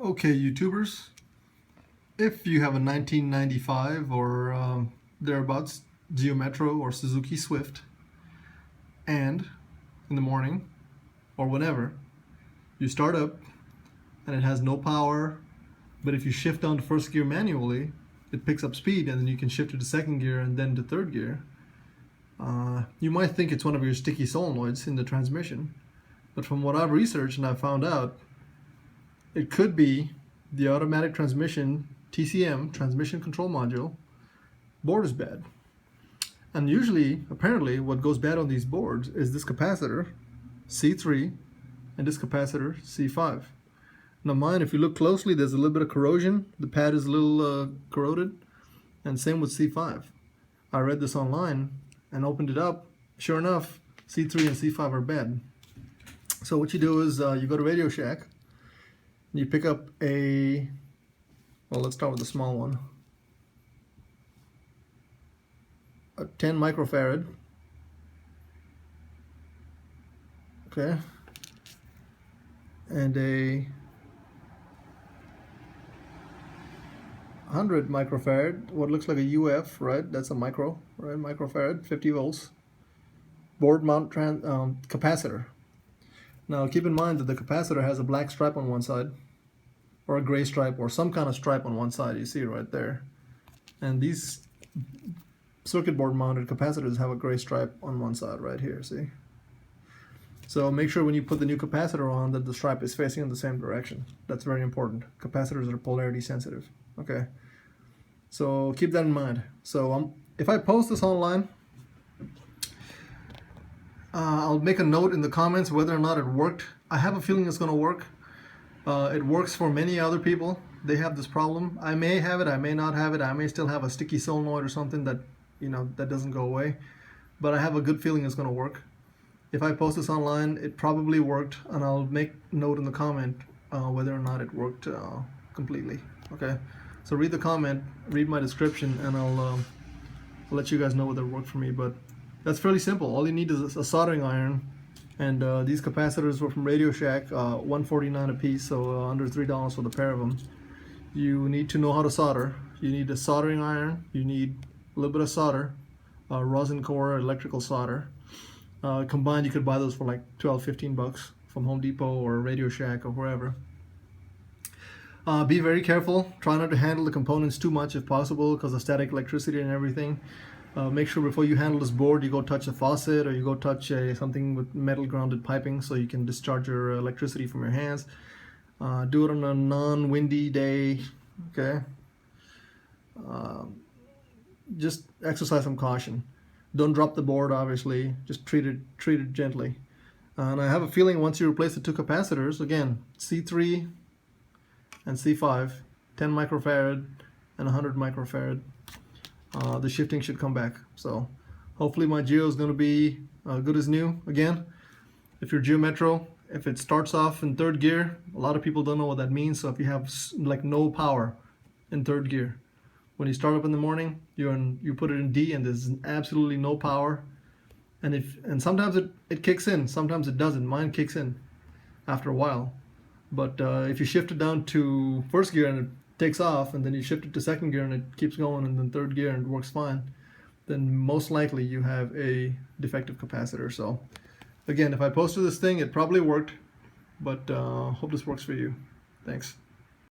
Okay, YouTubers, if you have a 1995 or thereabouts Geo Metro or Suzuki Swift, and in the morning or whenever you start up and it has no power, but if you shift down to first gear manually, it picks up speed, and then you can shift it to second gear and then to third gear. You might think it's one of your sticky solenoids in the transmission, but from what I've researched and I've found out, it could be the automatic transmission TCM, transmission control module, board is bad. And usually, apparently, what goes bad on these boards is this capacitor C3 and this capacitor C5. Now mine, if you look closely, there's a little bit of corrosion. The pad is a little corroded, and same with C5. I read this online and opened it up. Sure enough, C3 and C5 are bad. So what you do is you go to Radio Shack, you pick up well, let's start with the small one. A 10 microfarad. Okay. And a 100 microfarad, what looks like a UF, right? That's a micro, right? Microfarad, 50 volts. Board mount capacitor. Now keep in mind that the capacitor has a black stripe on one side, or a gray stripe, or some kind of stripe on one side. You see it right there. And these circuit board mounted capacitors have a gray stripe on one side right here, see? So make sure when you put the new capacitor on that the stripe is facing in the same direction. That's very important. Capacitors are polarity sensitive. Okay, so keep that in mind. So if I post this online, I'll make a note in the comments whether or not it worked. I have a feeling it's going to work. It works for many other people. They have this problem. I may have it, I may not have it. I may still have a sticky solenoid or something that, that doesn't go away. But I have a good feeling it's going to work. If I post this online, it probably worked, and I'll make note in the comment whether or not it worked completely. Okay, so read the comment, read my description, and I'll let you guys know whether it worked for me. But that's fairly simple. All you need is a soldering iron, and these capacitors were from Radio Shack, $149 a piece, so under $3 for the pair of them. You need to know how to solder. You need a soldering iron. You need a little bit of solder, rosin core, electrical solder. Combined, you could buy those for like 12-15 bucks from Home Depot or Radio Shack or wherever. Be very careful. Try not to handle the components too much if possible, because of static electricity and everything. Make sure before you handle this board, you go touch a faucet, or you go touch something with metal grounded piping so you can discharge your electricity from your hands. Do it on a non-windy day. Okay. Just exercise some caution. Don't drop the board, obviously. Just treat it gently. And I have a feeling once you replace the two capacitors, again, C3 and C5, 10 microfarad and 100 microfarad, the shifting should come back. So hopefully my Geo is going to be good as new again. If you're Geo Metro, if it starts off in third gear, a lot of people don't know what that means. So if you have like no power in third gear, when you start up in the morning, you put it in D and there's absolutely no power. And sometimes it kicks in, sometimes it doesn't. Mine kicks in after a while. But if you shift it down to first gear and it takes off, and then you shift it to second gear and it keeps going, and then third gear and it works fine, then most likely you have a defective capacitor. So again, if I posted this thing, it probably worked, but hope this works for you. Thanks.